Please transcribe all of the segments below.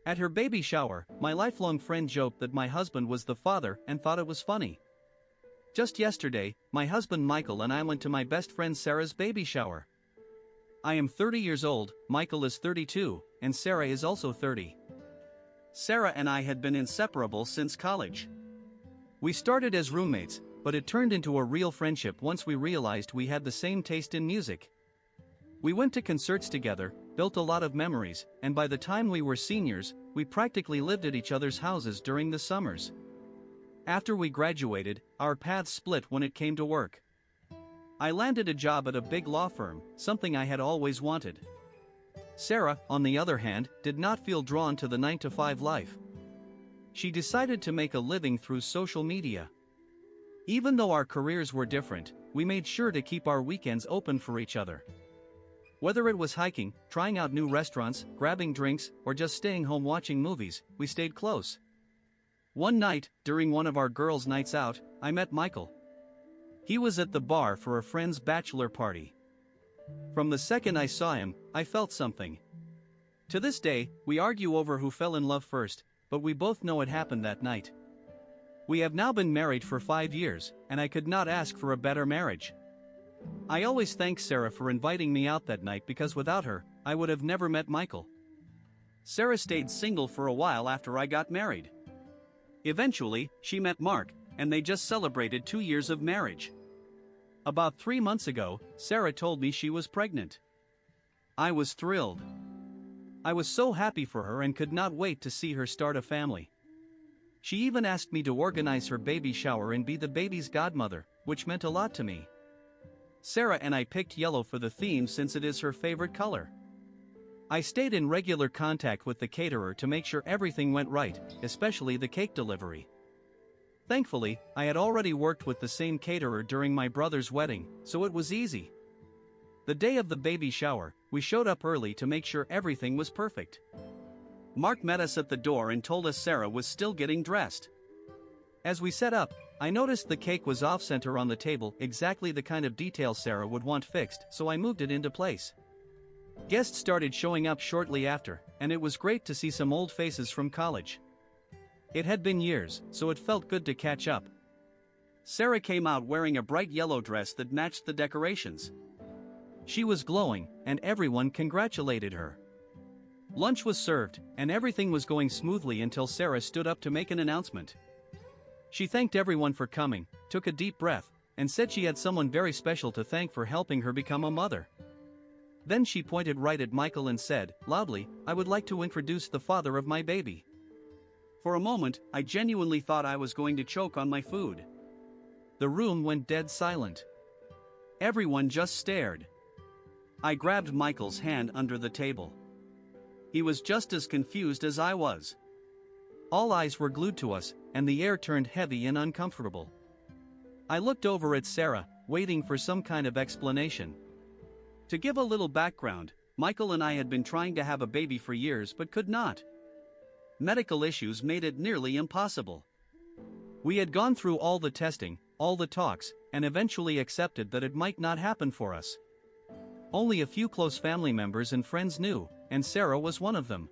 At her baby shower, my lifelong friend joked that my husband was the father and thought it was funny. Just yesterday, my husband Michael and I went to my best friend Sarah's baby shower. I am 30 years old, Michael is 32, and Sarah is also 30. Sarah and I had been inseparable since college. We started as roommates, but it turned into a real friendship once we realized we had the same taste in music. We went to concerts together, built a lot of memories, and by the time we were seniors, we practically lived at each other's houses during the summers. After we graduated, our paths split when it came to work. I landed a job at a big law firm, something I had always wanted. Sarah, on the other hand, did not feel drawn to the 9-to-5 life. She decided to make a living through social media. Even though our careers were different, we made sure to keep our weekends open for each other. Whether it was hiking, trying out new restaurants, grabbing drinks, or just staying home watching movies, we stayed close. One night, during one of our girls' nights out, I met Michael. He was at the bar for a friend's bachelor party. From the second I saw him, I felt something. To this day, we argue over who fell in love first, but we both know it happened that night. We have now been married for 5 years, and I could not ask for a better marriage. I always thank Sarah for inviting me out that night because without her, I would have never met Michael. Sarah stayed single for a while after I got married. Eventually, she met Mark, and they just celebrated 2 years of marriage. About 3 months ago, Sarah told me she was pregnant. I was thrilled. I was so happy for her and could not wait to see her start a family. She even asked me to organize her baby shower and be the baby's godmother, which meant a lot to me. Sarah and I picked yellow for the theme since it is her favorite color. I stayed in regular contact with the caterer to make sure everything went right, especially the cake delivery. Thankfully, I had already worked with the same caterer during my brother's wedding, so it was easy. The day of the baby shower, we showed up early to make sure everything was perfect. Mark met us at the door and told us Sarah was still getting dressed. As we set up, I noticed the cake was off-center on the table, exactly the kind of detail Sarah would want fixed, so I moved it into place. Guests started showing up shortly after, and it was great to see some old faces from college. It had been years, so it felt good to catch up. Sarah came out wearing a bright yellow dress that matched the decorations. She was glowing, and everyone congratulated her. Lunch was served, and everything was going smoothly until Sarah stood up to make an announcement. She thanked everyone for coming, took a deep breath, and said she had someone very special to thank for helping her become a mother. Then she pointed right at Michael and said, loudly, "I would like to introduce the father of my baby." For a moment, I genuinely thought I was going to choke on my food. The room went dead silent. Everyone just stared. I grabbed Michael's hand under the table. He was just as confused as I was. All eyes were glued to us, and the air turned heavy and uncomfortable. I looked over at Sarah, waiting for some kind of explanation. To give a little background, Michael and I had been trying to have a baby for years but could not. Medical issues made it nearly impossible. We had gone through all the testing, all the talks, and eventually accepted that it might not happen for us. Only a few close family members and friends knew, and Sarah was one of them.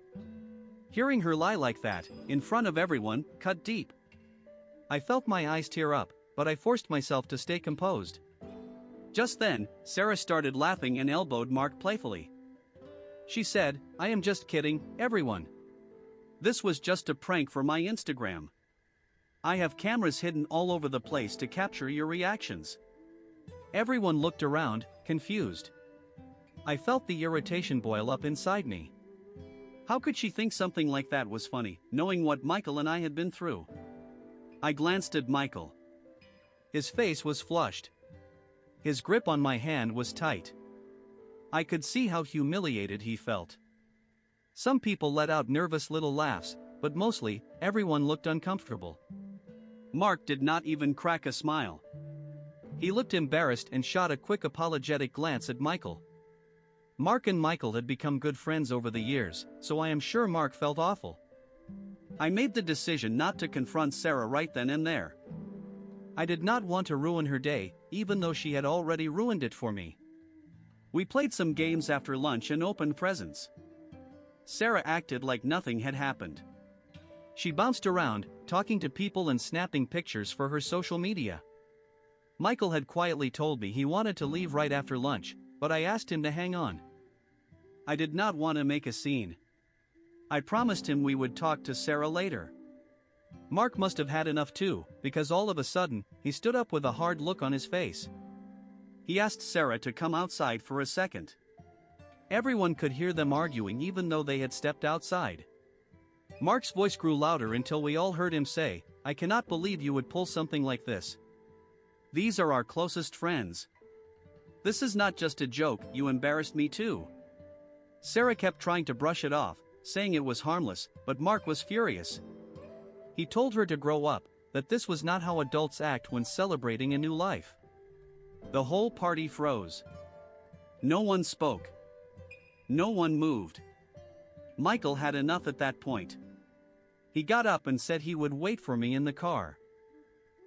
Hearing her lie like that, in front of everyone, cut deep. I felt my eyes tear up, but I forced myself to stay composed. Just then, Sarah started laughing and elbowed Mark playfully. She said, "I am just kidding, everyone. This was just a prank for my Instagram. I have cameras hidden all over the place to capture your reactions." Everyone looked around, confused. I felt the irritation boil up inside me. How could she think something like that was funny, knowing what Michael and I had been through? I glanced at Michael. His face was flushed. His grip on my hand was tight. I could see how humiliated he felt. Some people let out nervous little laughs, but mostly, everyone looked uncomfortable. Mark did not even crack a smile. He looked embarrassed and shot a quick apologetic glance at Michael. Mark and Michael had become good friends over the years, so I am sure Mark felt awful. I made the decision not to confront Sarah right then and there. I did not want to ruin her day, even though she had already ruined it for me. We played some games after lunch and opened presents. Sarah acted like nothing had happened. She bounced around, talking to people and snapping pictures for her social media. Michael had quietly told me he wanted to leave right after lunch, but I asked him to hang on. I did not want to make a scene. I promised him we would talk to Sarah later. Mark must have had enough too, because all of a sudden, he stood up with a hard look on his face. He asked Sarah to come outside for a second. Everyone could hear them arguing even though they had stepped outside. Mark's voice grew louder until we all heard him say, "I cannot believe you would pull something like this. These are our closest friends. This is not just a joke, you embarrassed me too." Sarah kept trying to brush it off, saying it was harmless, but Mark was furious. He told her to grow up, that this was not how adults act when celebrating a new life. The whole party froze. No one spoke. No one moved. Michael had enough at that point. He got up and said he would wait for me in the car.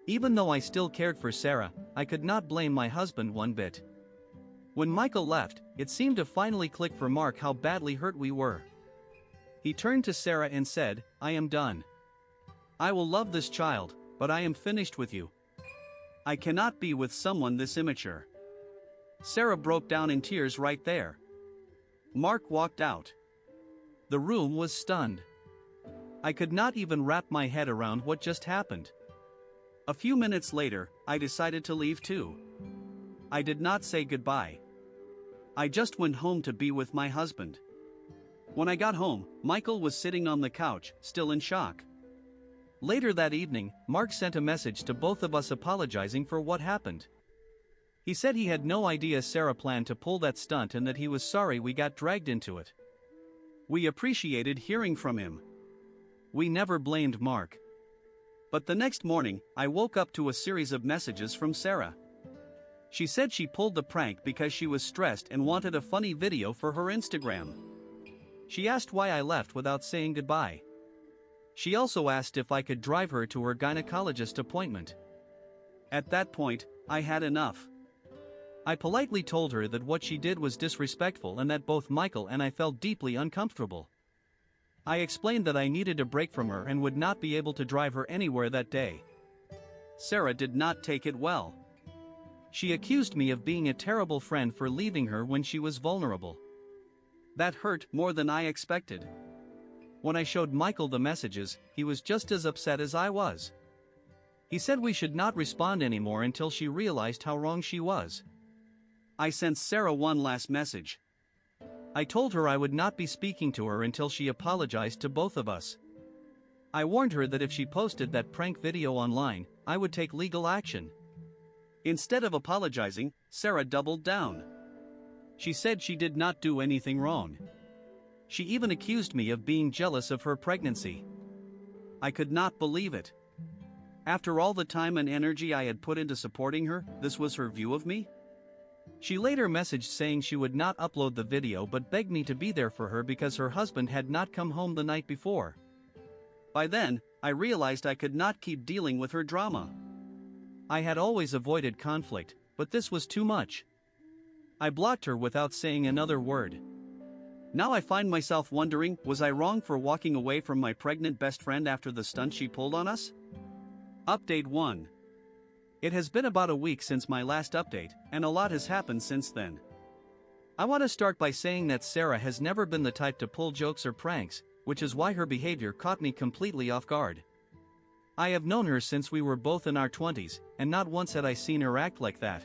Even though I still cared for Sarah, I could not blame my husband one bit. When Michael left, it seemed to finally click for Mark how badly hurt we were. He turned to Sarah and said, "I am done. I will love this child, but I am finished with you. I cannot be with someone this immature." Sarah broke down in tears right there. Mark walked out. The room was stunned. I could not even wrap my head around what just happened. A few minutes later, I decided to leave too. I did not say goodbye. I just went home to be with my husband. When I got home, Michael was sitting on the couch, still in shock. Later that evening, Mark sent a message to both of us apologizing for what happened. He said he had no idea Sarah planned to pull that stunt and that he was sorry we got dragged into it. We appreciated hearing from him. We never blamed Mark. But the next morning, I woke up to a series of messages from Sarah. She said she pulled the prank because she was stressed and wanted a funny video for her Instagram. She asked why I left without saying goodbye. She also asked if I could drive her to her gynecologist appointment. At that point, I had enough. I politely told her that what she did was disrespectful and that both Michael and I felt deeply uncomfortable. I explained that I needed a break from her and would not be able to drive her anywhere that day. Sarah did not take it well. She accused me of being a terrible friend for leaving her when she was vulnerable. That hurt more than I expected. When I showed Michael the messages, he was just as upset as I was. He said we should not respond anymore until she realized how wrong she was. I sent Sarah one last message. I told her I would not be speaking to her until she apologized to both of us. I warned her that if she posted that prank video online, I would take legal action. Instead of apologizing, Sarah doubled down. She said she did not do anything wrong. She even accused me of being jealous of her pregnancy. I could not believe it. After all the time and energy I had put into supporting her, this was her view of me? She later messaged saying she would not upload the video but begged me to be there for her because her husband had not come home the night before. By then, I realized I could not keep dealing with her drama. I had always avoided conflict, but this was too much. I blocked her without saying another word. Now I find myself wondering, was I wrong for walking away from my pregnant best friend after the stunt she pulled on us? Update 1. It has been about a week since my last update, and a lot has happened since then. I want to start by saying that Sarah has never been the type to pull jokes or pranks, which is why her behavior caught me completely off guard. I have known her since we were both in our 20s, and not once had I seen her act like that.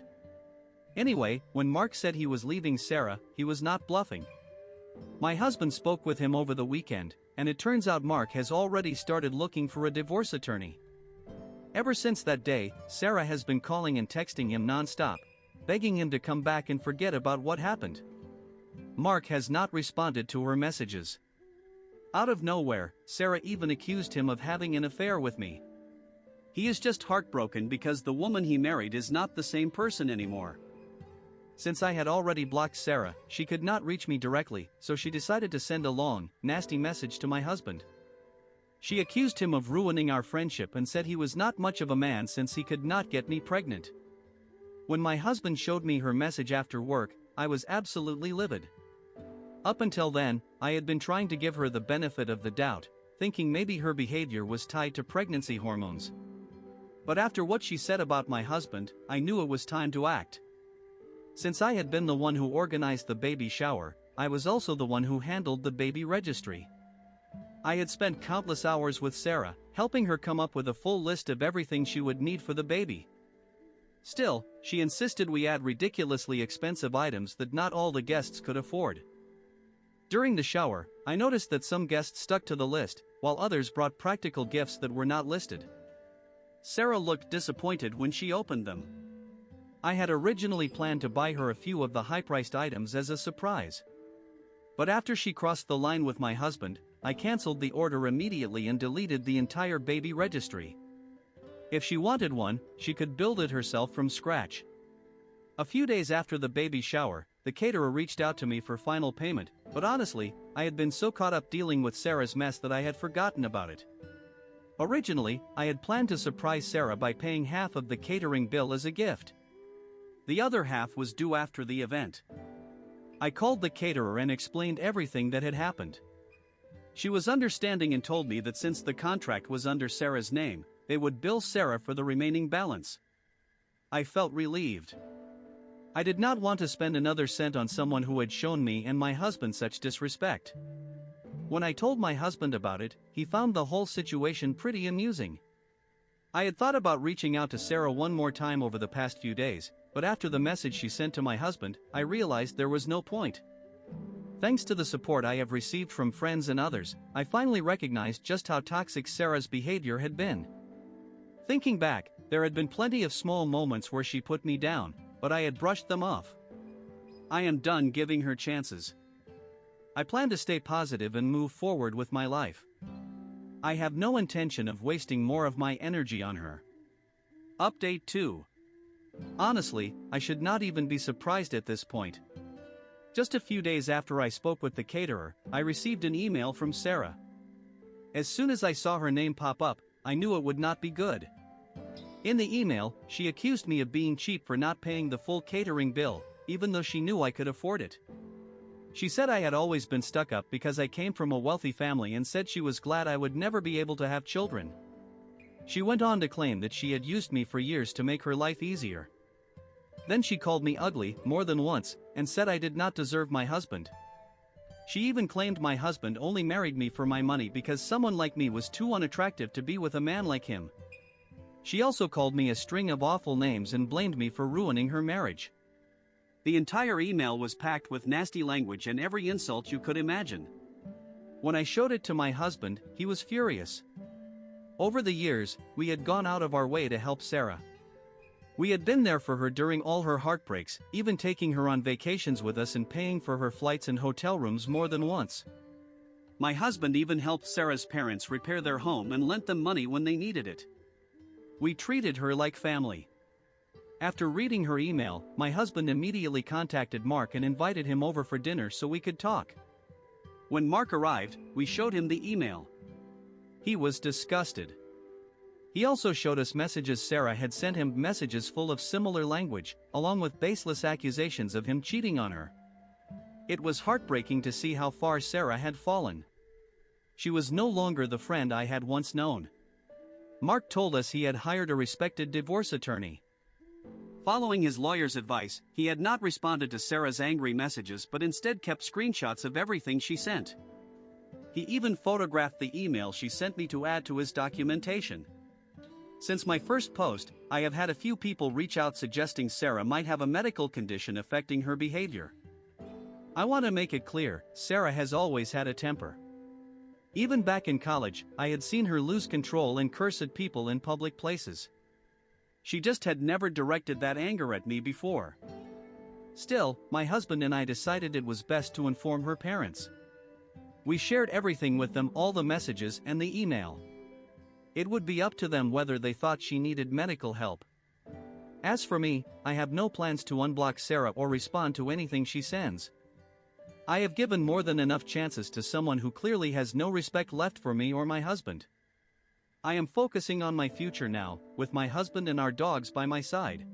Anyway, when Mark said he was leaving Sarah, he was not bluffing. My husband spoke with him over the weekend, and it turns out Mark has already started looking for a divorce attorney. Ever since that day, Sarah has been calling and texting him non-stop, begging him to come back and forget about what happened. Mark has not responded to her messages. Out of nowhere, Sarah even accused him of having an affair with me. He is just heartbroken because the woman he married is not the same person anymore. Since I had already blocked Sarah, she could not reach me directly, so she decided to send a long, nasty message to my husband. She accused him of ruining our friendship and said he was not much of a man since he could not get me pregnant. When my husband showed me her message after work, I was absolutely livid. Up until then, I had been trying to give her the benefit of the doubt, thinking maybe her behavior was tied to pregnancy hormones. But after what she said about my husband, I knew it was time to act. Since I had been the one who organized the baby shower, I was also the one who handled the baby registry. I had spent countless hours with Sarah, helping her come up with a full list of everything she would need for the baby. Still, she insisted we add ridiculously expensive items that not all the guests could afford. During the shower, I noticed that some guests stuck to the list, while others brought practical gifts that were not listed. Sarah looked disappointed when she opened them. I had originally planned to buy her a few of the high-priced items as a surprise. But after she crossed the line with my husband, I canceled the order immediately and deleted the entire baby registry. If she wanted one, she could build it herself from scratch. A few days after the baby shower, the caterer reached out to me for final payment, but honestly, I had been so caught up dealing with Sarah's mess that I had forgotten about it. Originally, I had planned to surprise Sarah by paying half of the catering bill as a gift. The other half was due after the event. I called the caterer and explained everything that had happened. She was understanding and told me that since the contract was under Sarah's name, they would bill Sarah for the remaining balance. I felt relieved. I did not want to spend another cent on someone who had shown me and my husband such disrespect. When I told my husband about it, he found the whole situation pretty amusing. I had thought about reaching out to Sarah one more time over the past few days, but after the message she sent to my husband, I realized there was no point. Thanks to the support I have received from friends and others, I finally recognized just how toxic Sarah's behavior had been. Thinking back, there had been plenty of small moments where she put me down, but I had brushed them off. I am done giving her chances. I plan to stay positive and move forward with my life. I have no intention of wasting more of my energy on her. Update 2. Honestly, I should not even be surprised at this point. Just a few days after I spoke with the caterer, I received an email from Sarah. As soon as I saw her name pop up, I knew it would not be good. In the email, she accused me of being cheap for not paying the full catering bill, even though she knew I could afford it. She said I had always been stuck up because I came from a wealthy family and said she was glad I would never be able to have children. She went on to claim that she had used me for years to make her life easier. Then she called me ugly more than once and said I did not deserve my husband. She even claimed my husband only married me for my money because someone like me was too unattractive to be with a man like him. She also called me a string of awful names and blamed me for ruining her marriage. The entire email was packed with nasty language and every insult you could imagine. When I showed it to my husband, he was furious. Over the years, we had gone out of our way to help Sarah. We had been there for her during all her heartbreaks, even taking her on vacations with us and paying for her flights and hotel rooms more than once. My husband even helped Sarah's parents repair their home and lent them money when they needed it. We treated her like family. After reading her email, my husband immediately contacted Mark and invited him over for dinner so we could talk. When Mark arrived, we showed him the email. He was disgusted. He also showed us messages Sarah had sent him, messages full of similar language, along with baseless accusations of him cheating on her. It was heartbreaking to see how far Sarah had fallen. She was no longer the friend I had once known. Mark told us he had hired a respected divorce attorney. Following his lawyer's advice, he had not responded to Sarah's angry messages but instead kept screenshots of everything she sent. He even photographed the email she sent me to add to his documentation. Since my first post, I have had a few people reach out suggesting Sarah might have a medical condition affecting her behavior. I want to make it clear, Sarah has always had a temper. Even back in college, I had seen her lose control and curse at people in public places. She just had never directed that anger at me before. Still, my husband and I decided it was best to inform her parents. We shared everything with them, all the messages and the email. It would be up to them whether they thought she needed medical help. As for me, I have no plans to unblock Sarah or respond to anything she sends. I have given more than enough chances to someone who clearly has no respect left for me or my husband. I am focusing on my future now, with my husband and our dogs by my side.